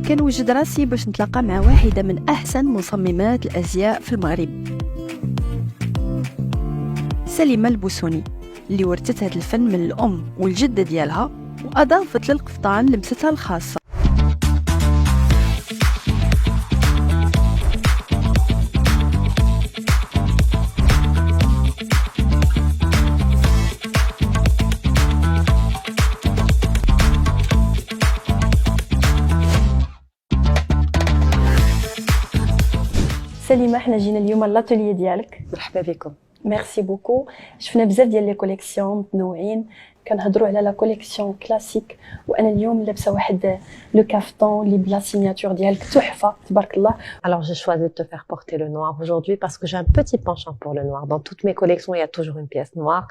كنوجد راسي باش نتلاقى مع واحدة من أحسن مصممات الأزياء في المغرب، سليمة البوسوني، اللي ورثت هذا الفن من الأم والجدة ديالها وأضافت للقفطان لمستها الخاصة. سليمة، حنا جينا اليوم لاتوليي ديالك. مرحبا بكم. ميرسي بوكو. شفنا بزاف ديال لي كوليكسيون متنوعين، كنهضروا على لا كوليكسيون كلاسيك، وانا اليوم لابسه واحد لو كافتون اللي بلا سيناتور ديالك تحفه تبارك الله. Alors j'ai choisi de te faire porter le noir aujourd'hui parce que j'ai un petit penchant pour le noir. Dans toutes mes collections, il y a toujours une pièce noire.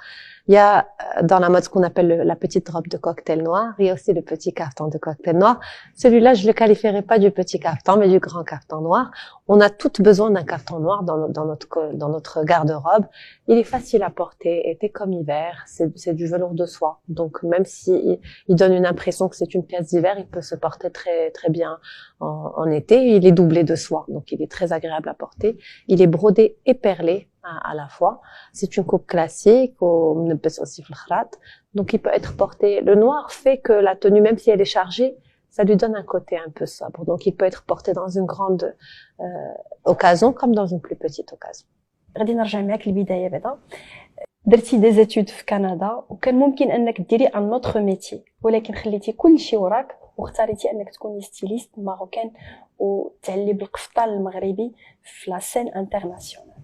Il y a dans la mode ce qu'on appelle la petite robe de cocktail noir. Il y a aussi le petit caftan de cocktail noir. Celui-là, je le qualifierais pas du petit caftan, mais du grand caftan noir. On a toutes besoin d'un caftan noir dans notre garde-robe. Il est facile à porter, été comme hiver. C'est du velours de soie. Donc même si il donne une impression que c'est une pièce d'hiver, il peut se porter très très bien en été. Il est doublé de soie, donc il est très agréable à porter. Il est brodé et perlé à la fois. C'est une coupe classique, aussi donc il peut être porté. Le noir fait que la tenue, même si elle est chargée, ça lui donne un côté un peu sobre. Donc il peut être porté dans une grande occasion comme dans une plus petite occasion. غادي نرجع معاك للبدايه. بعدا درتي دي زيتود في كندا وكان ممكن انك ديري ان اوتر ميتي، ولكن خليتي كل شيء وراك واختاريتي انك تكوني ستيليست ماروكان وتعلي بالقفطان المغربي في لا سين انترناسيونال.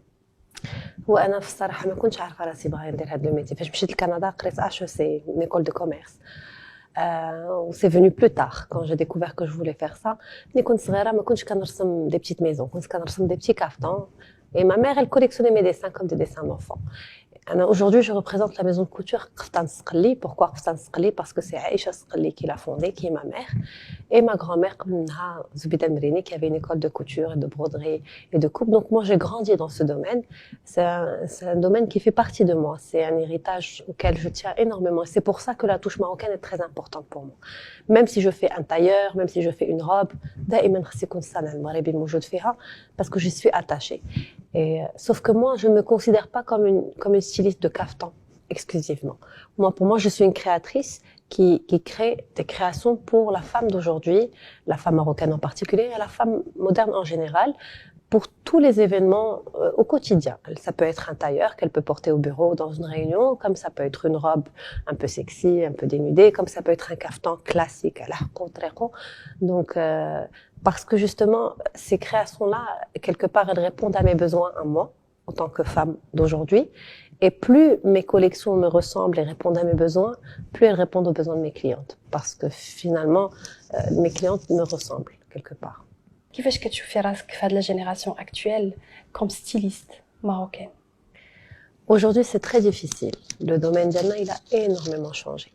وانا في الصراحه ما كنتش عارفه راسي باغا ندير هذا الميتي. فاش مشيت لكندا قريت HEC, une école de commerce. C'est venu plus tard quand j'ai découvert que je voulais faire ça. ملي كنت صغيره ما كنتش كنرسم des petites maisons, كنت كنرسم des petits cartons. Et ma mère, elle collectionnait mes dessins comme des dessins d'enfants. Aujourd'hui, je représente la maison de couture Qftan Sqalli. Pourquoi Qftan Sqalli? Parce que c'est Aïcha Sqalli qui l'a fondée, qui est ma mère. Et ma grand-mère, Zoubida Mrini, qui avait une école de couture et de broderie et de coupe. Donc moi, j'ai grandi dans ce domaine. C'est un domaine qui fait partie de moi. C'est un héritage auquel je tiens énormément. Et c'est pour ça que la touche marocaine est très importante pour moi. Même si je fais un tailleur, même si je fais une robe, parce que j'y suis attachée. Sauf que moi, je ne me considère pas comme une styliste de caftan exclusivement. Pour moi, je suis une créatrice qui crée des créations pour la femme d'aujourd'hui, la femme marocaine en particulier, et la femme moderne en général, pour tous les événements au quotidien. Ça peut être un tailleur qu'elle peut porter au bureau dans une réunion, comme ça peut être une robe un peu sexy, un peu dénudée, comme ça peut être un caftan classique à la contrero. Donc, parce que justement, ces créations-là, quelque part, elles répondent à mes besoins à moi, en tant que femme d'aujourd'hui. Et plus mes collections me ressemblent et répondent à mes besoins, plus elles répondent aux besoins de mes clientes. Parce que finalement, mes clientes me ressemblent quelque part. كيفاش كتشوفي راسك في هذه الجينيراسيون اكطويل كوم ستيليست ماروكان؟ Aujourd'hui, c'est très difficile. Le domaine d'Anna, il a énormément changé.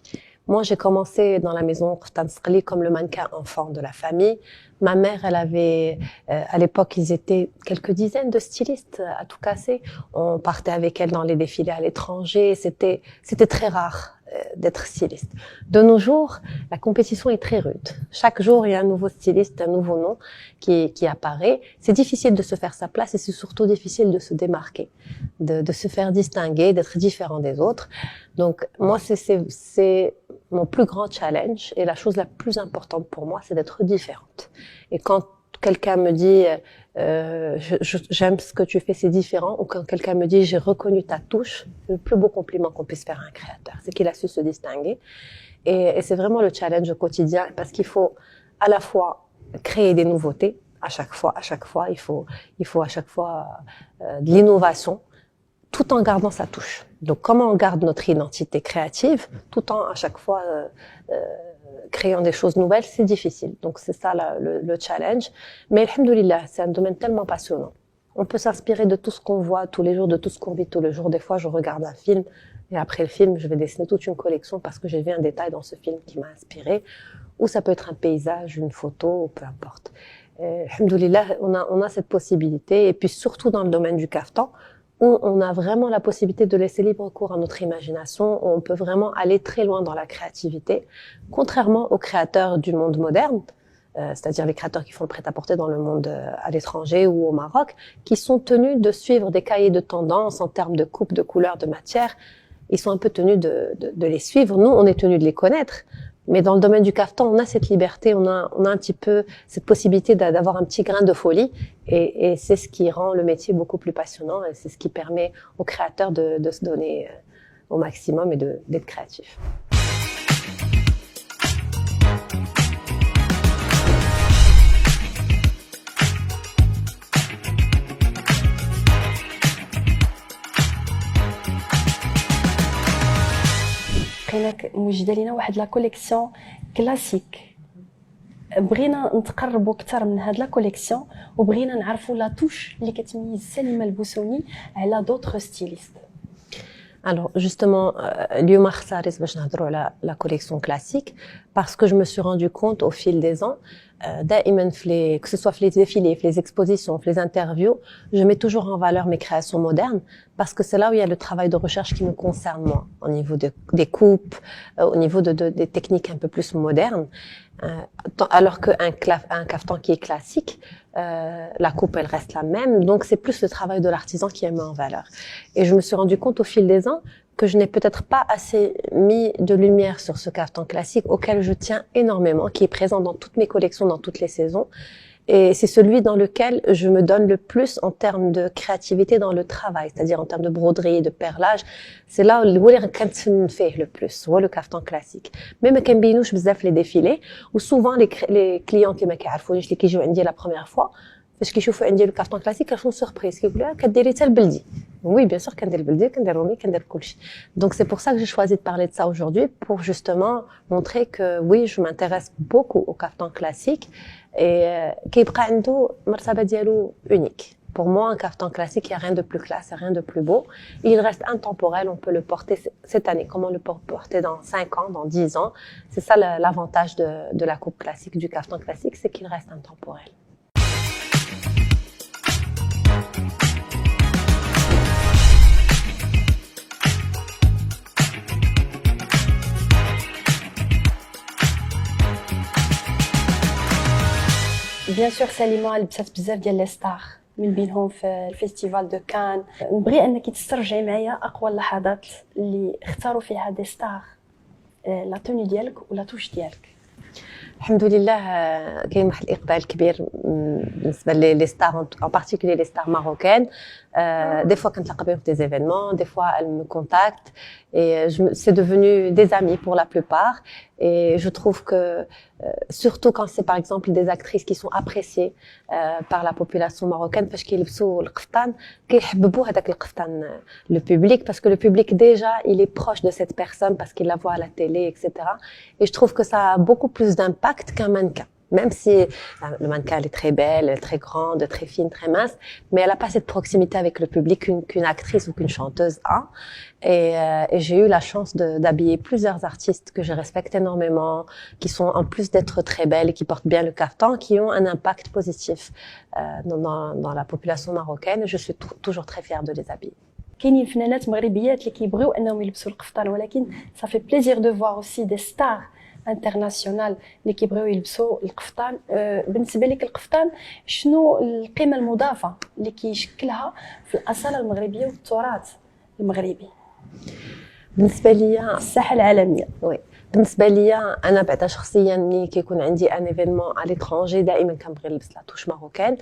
Moi, j'ai commencé dans la maison Qftan Sqalli comme le mannequin enfant de la famille. Ma mère, elle avait, à l'époque, ils étaient quelques dizaines de stylistes à tout casser. On partait avec elle dans les défilés à l'étranger. C'était très rare d'être styliste. De nos jours, la compétition est très rude. Chaque jour, il y a un nouveau styliste, un nouveau nom qui apparaît. C'est difficile de se faire sa place et c'est surtout difficile de se démarquer, de se faire distinguer, d'être différent des autres. Donc, moi, c'est mon plus grand challenge et la chose la plus importante pour moi, c'est d'être différente. Et quand quelqu'un me dit j'aime ce que tu fais, c'est différent, ou quand quelqu'un me dit j'ai reconnu ta touche, c'est le plus beau compliment qu'on puisse faire à un créateur, c'est qu'il a su se distinguer. Et c'est vraiment le challenge au quotidien, parce qu'il faut à la fois créer des nouveautés, à chaque fois, il faut à chaque fois de l'innovation, tout en gardant sa touche. Donc comment on garde notre identité créative, tout en à chaque fois créant des choses nouvelles, c'est difficile. Donc c'est ça le challenge. Mais alhamdoulilah, c'est un domaine tellement passionnant. On peut s'inspirer de tout ce qu'on voit tous les jours, de tout ce qu'on vit tous les jours. Des fois, je regarde un film et après le film, je vais dessiner toute une collection parce que j'ai vu un détail dans ce film qui m'a inspiré. Ou ça peut être un paysage, une photo, peu importe. Alhamdoulilah, on a cette possibilité. Et puis surtout dans le domaine du caftan, où on a vraiment la possibilité de laisser libre cours à notre imagination, où on peut vraiment aller très loin dans la créativité, contrairement aux créateurs du monde moderne, c'est-à-dire les créateurs qui font le prêt-à-porter dans le monde à l'étranger ou au Maroc, qui sont tenus de suivre des cahiers de tendance en termes de coupe, de couleur, de matière. Ils sont un peu tenus de les suivre. Nous, on est tenus de les connaître. Mais dans le domaine du caftan, on a cette liberté, on a un petit peu cette possibilité d'avoir un petit grain de folie. Et c'est ce qui rend le métier beaucoup plus passionnant et c'est ce qui permet aux créateurs de se donner au maximum et d'être créatifs. بقيناك موجده لينا واحد لا كوليكسيون كلاسيك بغينا نتقربوا اكثر من هاد لا كوليكسيون وبغينا نعرفوا لا توش اللي كتميز سليمه البوسوني على دوطخ ستيليست. Alors justement, اليوم اختاريت باش نهضروا على la collection classique parce que je me suis rendu compte au fil des ans دائما que ce soit في les défilés, في les expositions, في les interviews, je mets toujours en valeur mes créations modernes parce que c'est là où il y a le travail de recherche qui me concerne moi, au niveau des coupes, au niveau des techniques un peu plus modernes, alors qu'un caftan qui est classique, la coupe elle reste la même, donc c'est plus le travail de l'artisan qui est mis en valeur. Et je me suis rendu compte au fil des ans que je n'ai peut-être pas assez mis de lumière sur ce caftan classique auquel je tiens énormément, qui est présent dans toutes mes collections, dans toutes les saisons. Et c'est celui dans lequel je me donne le plus en termes de créativité dans le travail, c'est-à-dire en termes de broderie, de perlage. C'est là où je fais le plus, le caftan classique. Même quand je fais les défilés, où souvent les clients qui m'ont dit la première fois, parce qu'ils voient le caftan classique, ils sont surpris. Ils disent que tu as beldi. Oui, bien sûr, كندير البلدي, كندير الرومي, كندير كلشي. Donc c'est pour ça que j'ai choisi de parler de ça aujourd'hui, pour justement montrer que oui, je m'intéresse beaucoup au caftan classique et كيبقى عنده مرتبة ديالو unique. Pour moi, un caftan classique, il n'y a rien de plus classe, rien de plus beau. Il reste intemporel, on peut le porter cette année, comme on le peut porter dans 5 ans, dans 10 ans. C'est ça l'avantage de la coupe classique, du caftan classique, c'est qu'il reste intemporel. بيان سور سليمه لبسات بزاف ديال لي ستار من بينهم في الفيستيفال دو كان. نبغي انك تسترجعي معايا اقوى اللحظات اللي اختاروا فيها دي ستار لا توني ديالك ولا توش ديالك. الحمد لله كاين واحد الاقبال كبير بالنسبه لي ستار en particulier les stars marocaines. Des fois كنتلاقى بهم في des événements, des fois elles me contactent et c'est devenu des amis pour la plupart et je trouve que surtout quand c'est par exemple des actrices qui sont appréciées par la population marocaine parce qu'ils يلبسوا القفطان كيحببوا هذاك القفطان le public parce que le public déjà il est proche de cette personne parce qu'il la voit à la télé etc. Et je trouve que ça a beaucoup plus d'impact qu'un mannequin. Même si le mannequin elle est très belle, très grande, très fine, très mince, mais elle n'a pas cette proximité avec le public qu'une actrice ou qu'une chanteuse a. Et j'ai eu la chance d'habiller plusieurs artistes que je respecte énormément, qui sont en plus d'être très belles et qui portent bien le caftan, qui ont un impact positif dans la population marocaine. Je suis toujours très fière de les habiller. كاينين فنانات مغربيات اللي كيبغيو انهم يلبسوا القفطان ولكن ça fait plaisir de voir aussi des stars international اللي كيبغيو يلبسوا القفطان. بالنسبه لك القفطان شنو القيمه المضافه اللي كيشكلها في الاصاله المغربيه والتراث المغربي بالنسبه ليا الساحه العالميه؟ وي بالنسبه ليا انا بعدا شخصيا ملي كيكون عندي ان ايفينمون على ليترونجي دائما كنبغي نلبس لا توش ماروكان.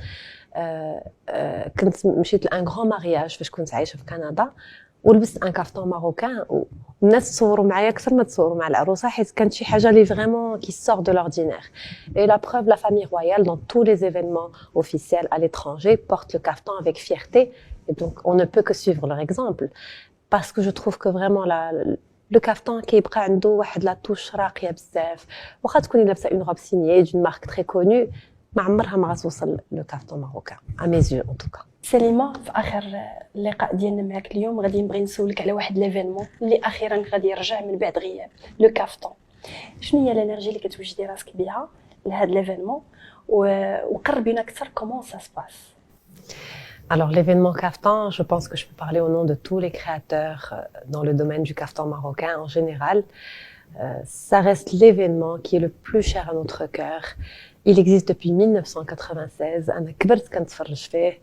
كنت مشيت لان غران مارياج فاش كنت عايشه في كندا ولبست ان كافتون ماروكان والناس تصوروا معايا اكثر ما تصوروا مع العروسه حيت كانت شي حاجه لي فريمون كي سور دو لوردينير. Et la preuve, la famille royale dans tous les événements officiels à l'étranger porte le caftan avec fierté et donc on ne peut que suivre leur exemple parce que je trouve que vraiment le caftan كيبقى عنده واحد لا توش راقيه بزاف واخا تكوني لابسه une robe signée d'une marque très connue ما عمرها ما غتوصل لو كافتون ماروكان à mes yeux en tout cas. سليمه في اخر اللقاء ديالنا معك اليوم غادي نبغي نسولك على واحد ليفينمون اللي اخيرا غادي يرجع من بعد غياب لو كافتون. شنو هي الانرجي اللي كتوجدي راسك بها لهذا ليفينمون وقربينا اكثر كومون سا سباس؟ Alors l'événement caftan, je pense que je peux parler au nom de tous les créateurs dans le domaine du caftan marocain en général. Ça reste l'événement qui est le plus cher à notre cœur Il existe depuis 1996. أنا كبرت كنتفرج فيه.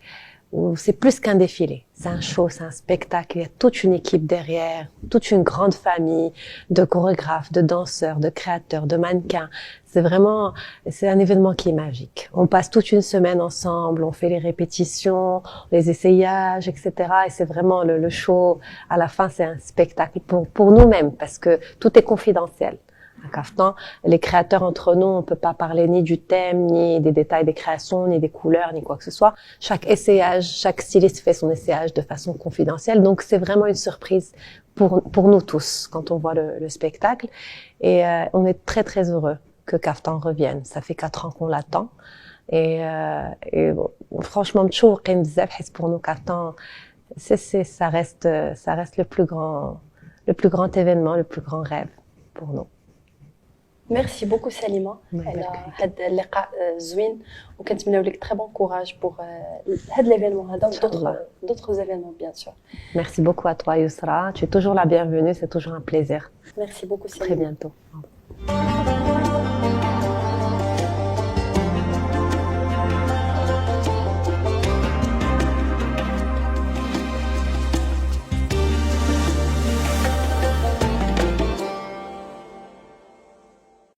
C'est plus qu'un défilé. C'est un show, c'est un spectacle. Il y a toute une équipe derrière, toute une grande famille de chorégraphes, de danseurs, de créateurs, de mannequins. C'est un événement qui est magique. On passe toute une semaine ensemble, on fait les répétitions, les essayages, etc. Et c'est vraiment le show. À la fin, c'est un spectacle pour nous-mêmes parce que tout est confidentiel. À Kaftan, les créateurs entre nous, on peut pas parler ni du thème, ni des détails des créations, ni des couleurs, ni quoi que ce soit. Chaque essayage, chaque styliste fait son essayage de façon confidentielle. Donc, c'est vraiment une surprise pour nous tous quand on voit le spectacle. Et on est très, très heureux que Kaftan revienne. Ça fait 4 ans qu'on l'attend. Et bon, franchement, pour nous, Kaftan, ça reste le plus grand événement, le plus grand rêve pour nous. ميرسي بوكو سليمه على هذا اللقاء زوين وكنتمناو لك تري بون كوراج بور هذا ليفينمون هذا d'autres événements bien sûr. Merci beaucoup à toi Yousra, tu es toujours la bienvenue, c'est toujours un plaisir. Merci beaucoup Salima. Très bientôt.